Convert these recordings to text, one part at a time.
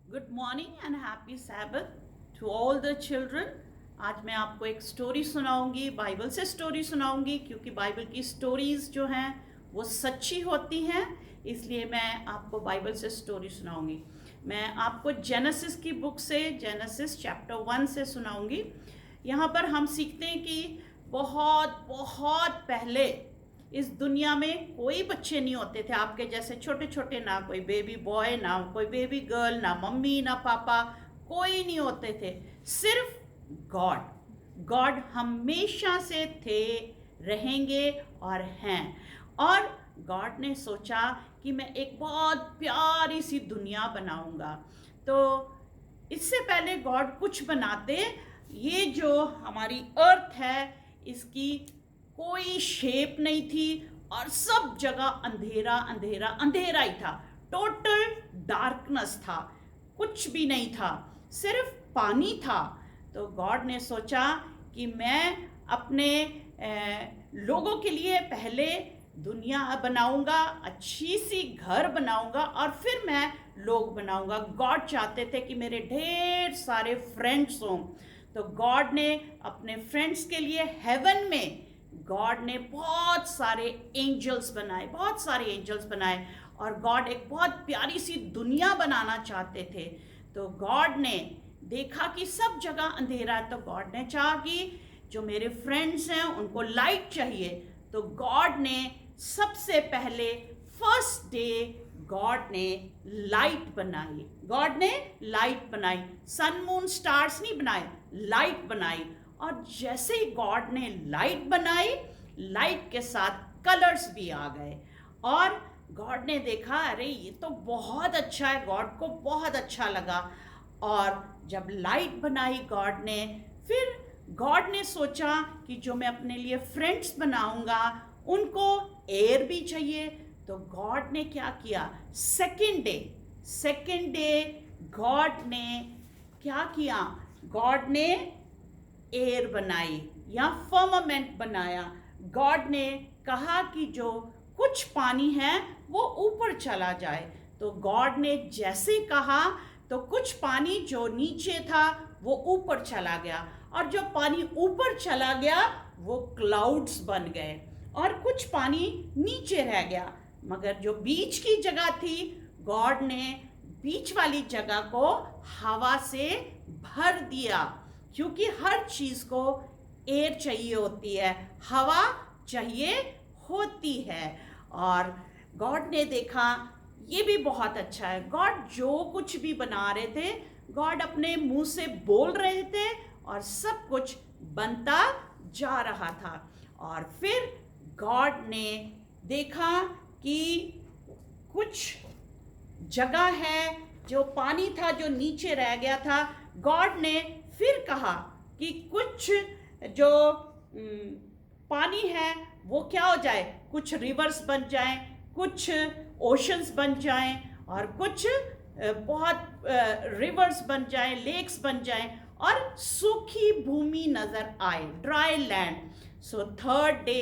Good morning and happy Sabbath to all the children. आज मैं आपको एक स्टोरी सुनाऊंगी, बाइबल से स्टोरी सुनाऊंगी, क्योंकि बाइबल की स्टोरीज जो हैं वो सच्ची होती हैं, इसलिए मैं आपको बाइबल से स्टोरी सुनाऊंगी। मैं आपको जेनेसिस की बुक से, जेनेसिस चैप्टर 1 से सुनाऊंगी। यहाँ पर हम सीखते हैं कि बहुत बहुत पहले इस दुनिया में कोई बच्चे नहीं होते थे आपके जैसे छोटे छोटे, ना कोई बेबी बॉय, ना कोई बेबी गर्ल, ना मम्मी ना पापा, कोई नहीं होते थे। सिर्फ गॉड। गॉड हमेशा से थे, रहेंगे और हैं। और गॉड ने सोचा कि मैं एक बहुत प्यारी सी दुनिया बनाऊंगा। तो इससे पहले गॉड कुछ बनाते, ये जो हमारी अर्थ है इसकी कोई शेप नहीं थी और सब जगह अंधेरा अंधेरा अंधेरा ही था। टोटल डार्कनेस था, कुछ भी नहीं था, सिर्फ पानी था। तो गॉड ने सोचा कि मैं अपने लोगों के लिए पहले दुनिया बनाऊंगा, अच्छी सी घर बनाऊंगा और फिर मैं लोग बनाऊंगा। गॉड चाहते थे कि मेरे ढेर सारे फ्रेंड्स हों। तो गॉड ने अपने फ्रेंड्स के लिए हेवन में गॉड ने बहुत सारे एंजल्स बनाए, बहुत सारे एंजल्स बनाए। और गॉड एक बहुत प्यारी सी दुनिया बनाना चाहते थे। तो गॉड ने देखा कि सब जगह अंधेरा है, तो गॉड ने चाहा कि जो मेरे फ्रेंड्स हैं उनको लाइट चाहिए। तो गॉड ने सबसे पहले फर्स्ट डे गॉड ने लाइट बनाई। गॉड ने लाइट बनाई, सन मून स्टार्स नहीं बनाए, लाइट बनाई। और जैसे ही गॉड ने लाइट बनाई, लाइट के साथ कलर्स भी आ गए। और गॉड ने देखा, अरे ये तो बहुत अच्छा है, गॉड को बहुत अच्छा लगा। और जब लाइट बनाई गॉड ने, फिर गॉड ने सोचा कि जो मैं अपने लिए फ्रेंड्स बनाऊंगा उनको एयर भी चाहिए। तो गॉड ने क्या किया, सेकेंड डे गॉड ने क्या किया, गॉड ने एयर बनाई या फर्मामेंट बनाया। गॉड ने कहा कि जो कुछ पानी है वो ऊपर चला जाए। तो गॉड ने जैसे कहा तो कुछ पानी जो नीचे था वो ऊपर चला गया, और जो पानी ऊपर चला गया वो क्लाउड्स बन गए, और कुछ पानी नीचे रह गया। मगर जो बीच की जगह थी, गॉड ने बीच वाली जगह को हवा से भर दिया, क्योंकि हर चीज को एयर चाहिए होती है, हवा चाहिए होती है। और गॉड ने देखा ये भी बहुत अच्छा है। गॉड जो कुछ भी बना रहे थे, गॉड अपने मुंह से बोल रहे थे और सब कुछ बनता जा रहा था। और फिर गॉड ने देखा कि कुछ जगह है जो पानी था जो नीचे रह गया था। गॉड ने फिर कहा कि कुछ जो पानी है वो क्या हो जाए, कुछ रिवर्स बन जाएं, कुछ ओशंस बन जाएं, और कुछ बहुत रिवर्स बन जाएं, लेक्स बन जाएं, और सूखी भूमि नजर आए, dry land. So third day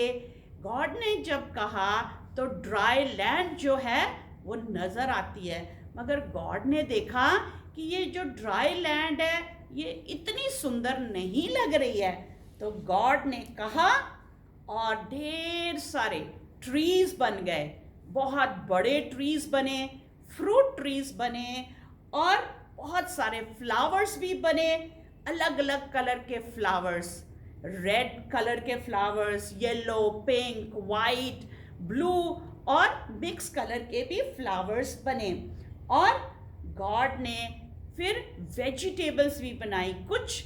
God ने जब कहा तो ड्राई लैंड जो है वो नजर आती है। मगर गॉड ने देखा कि ये जो ड्राई लैंड है ये इतनी सुंदर नहीं लग रही है। तो गॉड ने कहा, और ढेर सारे ट्रीज बन गए, बहुत बड़े ट्रीज बने, फ्रूट ट्रीज बने, और बहुत सारे फ्लावर्स भी बने, अलग अलग कलर के फ्लावर्स, रेड कलर के flowers, yellow, pink, white, blue, और मिक्स कलर के भी फ्लावर्स बने। और गॉड ने फिर वेजिटेबल्स भी बनाई, कुछ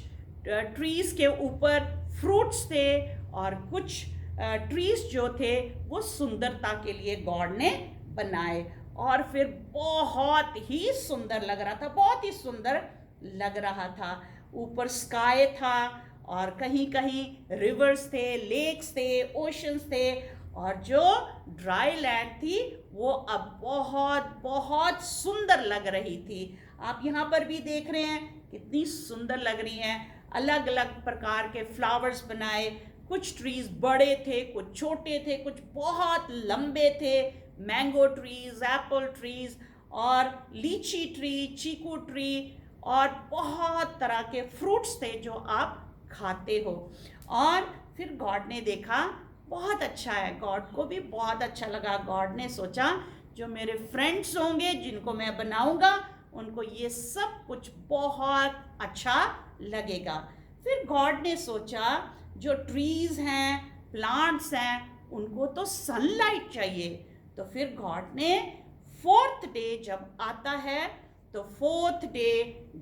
ट्रीज के ऊपर फ्रूट्स थे, और कुछ ट्रीज जो थे वो सुंदरता के लिए गॉड ने बनाए। और फिर बहुत ही सुंदर लग रहा था, बहुत ही सुंदर लग रहा था। ऊपर स्काई था, और कहीं कहीं रिवर्स थे, लेक्स थे, ओशंस थे, और जो ड्राई लैंड थी वो अब बहुत बहुत सुंदर लग रही थी। आप यहाँ पर भी देख रहे हैं कितनी सुंदर लग रही हैं। अलग अलग प्रकार के फ्लावर्स बनाए, कुछ ट्रीज बड़े थे, कुछ छोटे थे, कुछ बहुत लंबे थे, मैंगो ट्रीज, एप्पल ट्रीज, और लीची ट्री, चीकू ट्री और बहुत तरह के फ्रूट्स थे जो आप खाते हो। और फिर गॉड ने देखा बहुत अच्छा है, गॉड को भी बहुत अच्छा लगा। गॉड ने सोचा जो मेरे फ्रेंड्स होंगे जिनको मैं बनाऊंगा उनको ये सब कुछ बहुत अच्छा लगेगा। फिर गॉड ने सोचा जो ट्रीज हैं, प्लांट्स हैं, उनको तो सनलाइट चाहिए। तो फिर गॉड ने फोर्थ डे जब आता है तो फोर्थ डे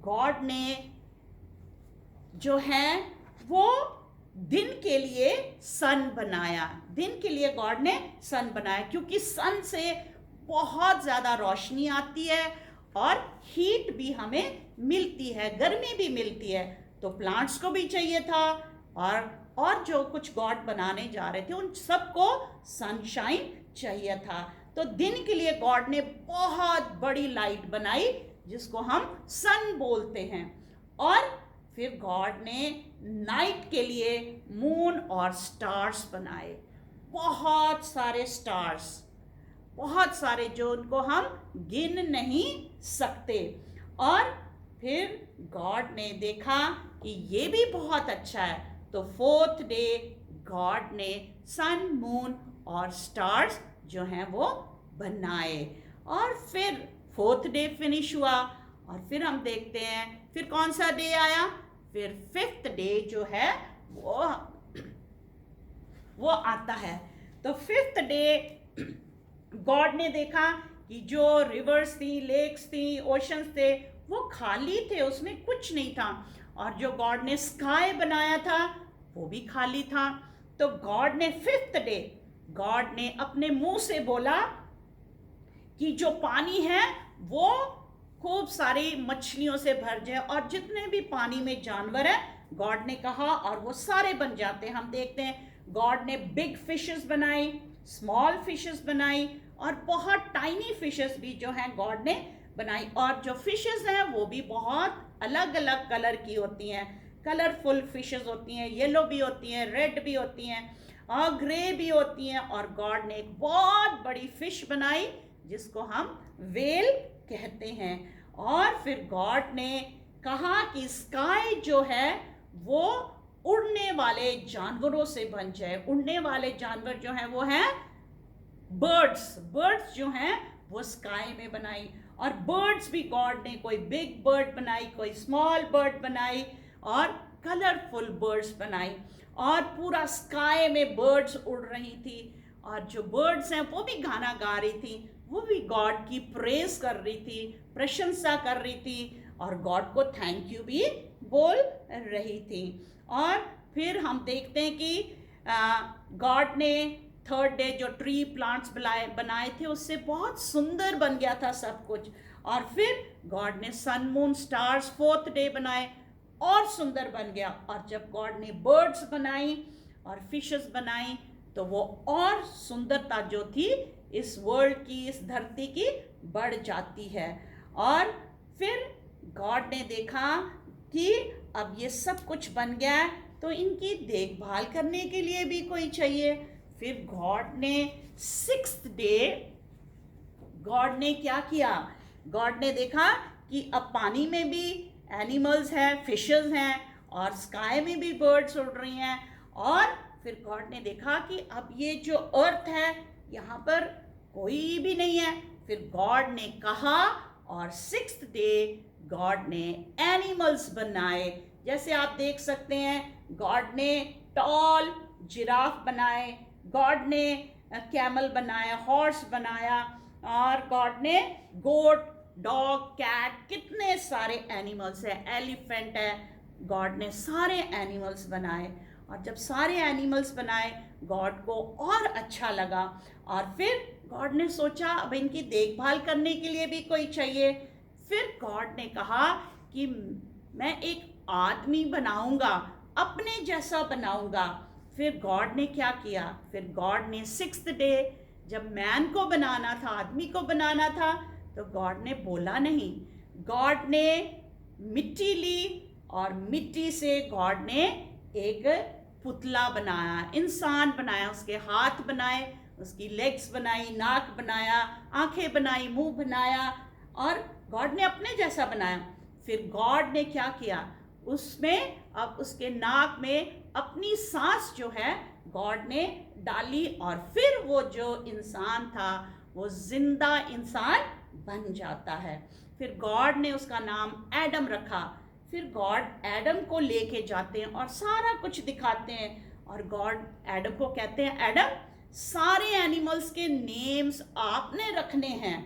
गॉड ने जो है वो दिन के लिए सन बनाया। दिन के लिए गॉड ने सन बनाया क्योंकि सन से बहुत ज़्यादा रोशनी आती है और हीट भी हमें मिलती है, गर्मी भी मिलती है। तो प्लांट्स को भी चाहिए था और जो कुछ गॉड बनाने जा रहे थे उन सबको सनशाइन चाहिए था। तो दिन के लिए गॉड ने बहुत बड़ी लाइट बनाई जिसको हम सन बोलते हैं। और फिर गॉड ने नाइट के लिए मून और स्टार्स बनाए, बहुत सारे स्टार्स, बहुत सारे जो उनको हम गिन नहीं सकते। और फिर गॉड ने देखा कि ये भी बहुत अच्छा है, तो फोर्थ डे गॉड ने सन, मून और स्टार्स जो हैं वो बनाए। और फिर फोर्थ डे फिनिश हुआ और फिर हम देखते हैं फिर कौन सा डे आया। फिर फिफ्थ डे जो है वो आता है। तो फिफ्थ डे गॉड ने देखा कि जो रिवर्स थी, लेक्स थी, ओशंस थे वो खाली थे, उसमें कुछ नहीं था। और जो गॉड ने स्काई बनाया था वो भी खाली था। तो गॉड ने फिफ्थ डे गॉड ने अपने मुंह से बोला कि जो पानी है वो खूब सारी मछलियों से भर जाए और जितने भी पानी में जानवर है गॉड ने कहा और वो सारे बन जाते हैं। हम देखते हैं गॉड ने बिग फिशेस बनाई, स्मॉल फिशेस बनाई और बहुत टाइनी फिशेस भी जो हैं गॉड ने बनाई। और जो फिशेस हैं वो भी बहुत अलग अलग कलर की होती हैं, कलरफुल फिशेस होती हैं, येलो भी होती हैं, रेड भी होती हैं और ग्रे भी होती हैं। और गॉड ने एक बहुत बड़ी फिश बनाई जिसको हम वेल कहते हैं। और फिर गॉड ने कहा कि स्काई जो है वो उड़ने वाले जानवरों से बन जाए। उड़ने वाले जानवर जो हैं वो हैं बर्ड्स जो हैं वो स्काई में बनाई। और बर्ड्स भी गॉड ने कोई बिग बर्ड बनाई, कोई स्मॉल बर्ड बनाई और कलरफुल बर्ड्स बनाई। और पूरा स्काई में बर्ड्स उड़ रही थी और जो बर्ड्स हैं वो भी गाना गा रही थी, वो भी गॉड की प्रेज कर रही थी, प्रशंसा कर रही थी और गॉड को थैंक यू भी बोल रही थी। और फिर हम देखते हैं कि गॉड ने थर्ड डे जो ट्री प्लांट्स बनाए थे उससे बहुत सुंदर बन गया था सब कुछ। और फिर गॉड ने सन, मून, स्टार्स फोर्थ डे बनाए और सुंदर बन गया। और जब गॉड ने बर्ड्स बनाई और फिशेस बनाई तो वो और सुंदरता जो थी इस वर्ल्ड की, इस धरती की बढ़ जाती है। और फिर गॉड ने देखा कि अब ये सब कुछ बन गया है तो इनकी देखभाल करने के लिए भी कोई चाहिए। फिर गॉड ने सिक्स्थ डे गॉड ने क्या किया, गॉड ने देखा कि अब पानी में भी एनिमल्स हैं, फिशेस हैं और स्काई में भी बर्ड्स उड़ रही हैं। और फिर गॉड ने देखा कि अब ये जो अर्थ है यहाँ पर कोई भी नहीं है। फिर गॉड ने कहा और सिक्स्थ डे गॉड ने एनिमल्स बनाए। जैसे आप देख सकते हैं गॉड ने टॉल जिराफ बनाए, गॉड ने कैमल बनाया, हॉर्स बनाया और गॉड ने गोट, डॉग, कैट, कितने सारे एनिमल्स हैं, एलिफेंट है, गॉड ने सारे एनिमल्स बनाए। और जब सारे एनिमल्स बनाए गॉड को और अच्छा लगा। और फिर गॉड ने सोचा अब इनकी देखभाल करने के लिए भी कोई चाहिए। फिर गॉड ने कहा कि मैं एक आदमी बनाऊंगा, अपने जैसा बनाऊंगा। फिर गॉड ने क्या किया, फिर गॉड ने सिक्स्थ डे जब मैन को बनाना था, आदमी को बनाना था, तो गॉड ने बोला नहीं, गॉड ने मिट्टी ली और मिट्टी से गॉड ने एक पुतला बनाया, इंसान बनाया, उसके हाथ बनाए, उसकी लेग्स बनाई, नाक बनाया, आंखें बनाई, मुंह बनाया और गॉड ने अपने जैसा बनाया। फिर गॉड ने क्या किया, उसमें अब उसके नाक में अपनी सांस जो है गॉड ने डाली और फिर वो जो इंसान था वो जिंदा इंसान बन जाता है। फिर गॉड ने उसका नाम एडम रखा। फिर गॉड एडम को लेके जाते हैं और सारा कुछ दिखाते हैं और गॉड एडम को कहते हैं, एडम सारे एनिमल्स के नेम्स आपने रखने हैं।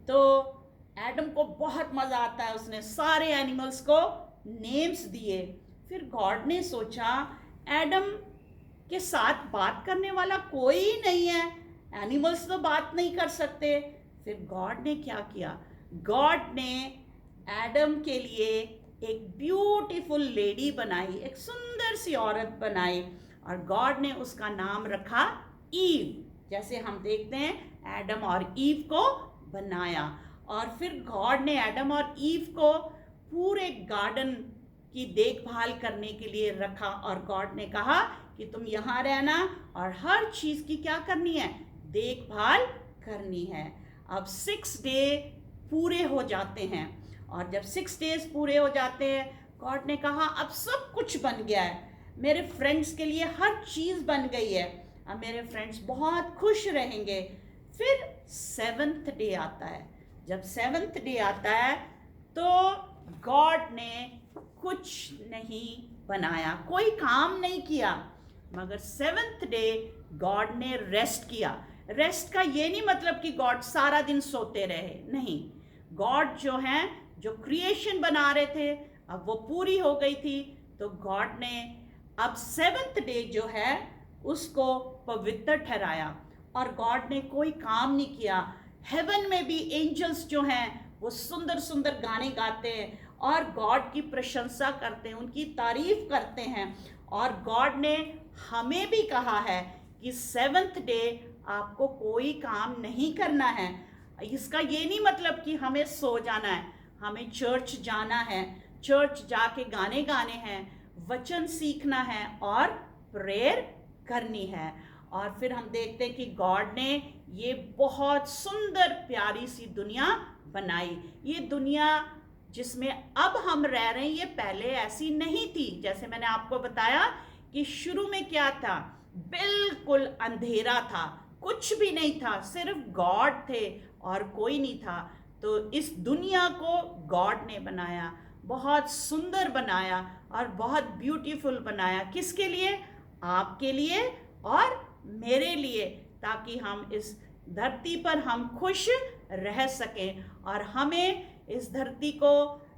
तो एडम को बहुत मजा आता है, उसने सारे एनिमल्स को नेम्स दिए। फिर गॉड ने सोचा एडम के साथ बात करने वाला कोई ही नहीं है, एनिमल्स तो बात नहीं कर सकते। फिर गॉड ने क्या किया, गॉड ने एडम के लिए एक ब्यूटीफुल लेडी बनाई, एक सुंदर सी औरत बनाई और गॉड ने उसका नाम रखा ईव। जैसे हम देखते हैं एडम और ईव को बनाया। और फिर गॉड ने एडम और ईव को पूरे गार्डन की देखभाल करने के लिए रखा और गॉड ने कहा कि तुम यहाँ रहना और हर चीज़ की क्या करनी है, देखभाल करनी है। अब 6 डे पूरे हो जाते हैं और जब 6 डेज पूरे हो जाते हैं गॉड ने कहा अब सब कुछ बन गया है, मेरे फ्रेंड्स के लिए हर चीज़ बन गई है, अब मेरे फ्रेंड्स बहुत खुश रहेंगे। फिर 7th डे आता है। जब 7th डे आता है तो गॉड ने कुछ नहीं बनाया, कोई काम नहीं किया, मगर 7th डे गॉड ने रेस्ट किया। रेस्ट का ये नहीं मतलब कि गॉड सारा दिन सोते रहे, नहीं। गॉड जो हैं, जो क्रिएशन बना रहे थे अब वो पूरी हो गई थी, तो गॉड ने अब 7th डे जो है उसको पवित्र ठहराया और गॉड ने कोई काम नहीं किया। हेवन में भी एंजल्स जो हैं वो सुंदर सुंदर गाने गाते हैं और गॉड की प्रशंसा करते हैं, उनकी तारीफ करते हैं। और गॉड ने हमें भी कहा है कि 7th डे आपको कोई काम नहीं करना है। इसका ये नहीं मतलब कि हमें सो जाना है, हमें चर्च जाना है, चर्च जाके गाने गाने हैं, वचन सीखना है और प्रेयर करनी है। और फिर हम देखते हैं कि गॉड ने ये बहुत सुंदर प्यारी सी दुनिया बनाई। ये दुनिया जिसमें अब हम रह रहे हैं ये पहले ऐसी नहीं थी। जैसे मैंने आपको बताया कि शुरू में क्या था, बिल्कुल अंधेरा था, कुछ भी नहीं था, सिर्फ गॉड थे और कोई नहीं था। तो इस दुनिया को गॉड ने बनाया, बहुत सुंदर बनाया और बहुत ब्यूटीफुल बनाया। किसके लिए? आपके लिए और मेरे लिए, ताकि हम इस धरती पर हम खुश रह सकें। और हमें इस धरती को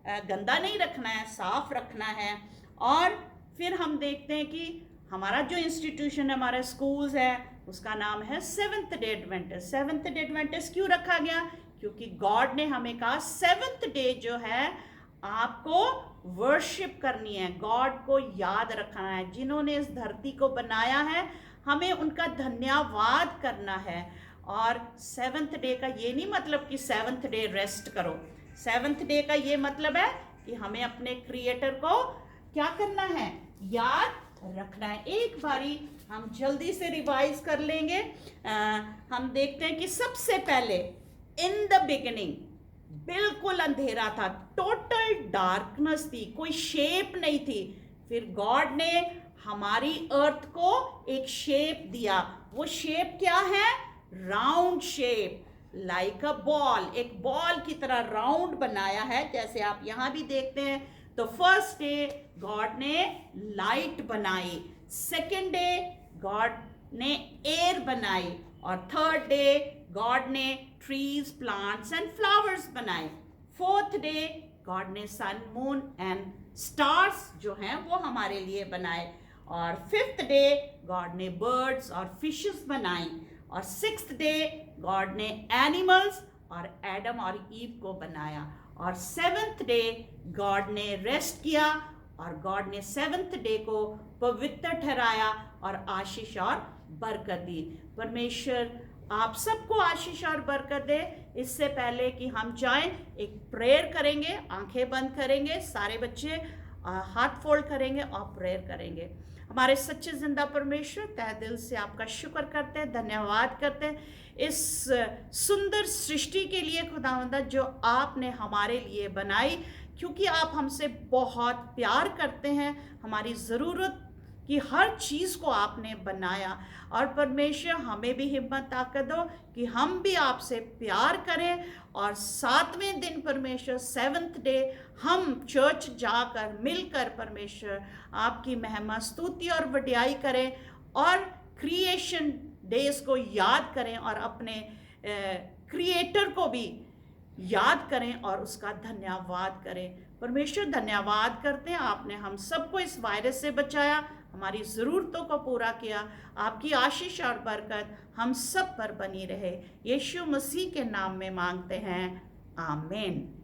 गंदा नहीं रखना है, साफ रखना है। और फिर हम देखते हैं कि हमारा जो इंस्टीट्यूशन है, हमारे स्कूल्स है, उसका नाम है 7th day Adventist. 7th day Adventist क्यों रखा गया? क्योंकि गॉड ने हमें कहा 7th डे जो है आपको वर्शिप करनी है, गॉड को याद रखना है। जिन्होंने इस धरती को बनाया है हमें उनका धन्यवाद करना है। और 7th डे का ये नहीं मतलब कि 7th डे रेस्ट करो। 7th डे का ये मतलब है कि हमें अपने क्रिएटर को क्या करना है, याद रखना है। एक बारी हम जल्दी से रिवाइज कर लेंगे। हम देखते हैं कि सबसे पहले इन द बिगिनिंग बिल्कुल अंधेरा था, टोटल डार्कनेस थी, कोई शेप नहीं थी। फिर गॉड ने हमारी अर्थ को एक शेप दिया। वो शेप क्या है? Round shape, like a ball, एक बॉल की तरह राउंड बनाया है, जैसे आप यहाँ भी देखते हैं। तो फर्स्ट डे गॉड ने लाइट बनाई, सेकेंड डे गॉड ने एयर बनाई और थर्ड डे गॉड ने ट्रीज, प्लांट्स एंड फ्लावर्स बनाए। फोर्थ डे गॉड ने सन, मून एंड स्टार्स जो हैं वो हमारे लिए बनाए। और फिफ्थ डे गॉड ने बर्ड्स और फिशेस बनाई। और सिक्स्थ डे गॉड ने एनिमल्स और एडम और ईव को बनाया। और सेवेंथ डे गॉड ने रेस्ट किया और गॉड ने सेवेंथ डे को पवित्र ठहराया और आशीष और बरकत दी। परमेश्वर आप सबको आशीष और बरकत दे। इससे पहले कि हम जाएं, एक प्रेयर करेंगे, आंखें बंद करेंगे सारे बच्चे। हाथ फोल्ड करेंगे और प्रेयर करेंगे। हमारे सच्चे जिंदा परमेश्वर, तहे दिल से आपका शुक्र करते हैं, धन्यवाद करते हैं इस सुंदर सृष्टि के लिए खुदावंदा जो आपने हमारे लिए बनाई, क्योंकि आप हमसे बहुत प्यार करते हैं। हमारी ज़रूरत कि हर चीज़ को आपने बनाया, और परमेश्वर हमें भी हिम्मत ताकत दो कि हम भी आपसे प्यार करें, और 7वें दिन परमेश्वर 7th डे हम चर्च जाकर मिलकर परमेश्वर आपकी महिमा स्तुति और वडियाई करें, और क्रिएशन डेज को याद करें, और अपने क्रिएटर को भी याद करें और उसका धन्यवाद करें। परमेश्वर धन्यवाद करते हैं, आपने हम सबको इस वायरस से बचाया, हमारी ज़रूरतों को पूरा किया। आपकी आशीष और बरकत हम सब पर बनी रहे। यीशु मसीह के नाम में मांगते हैं, आमीन।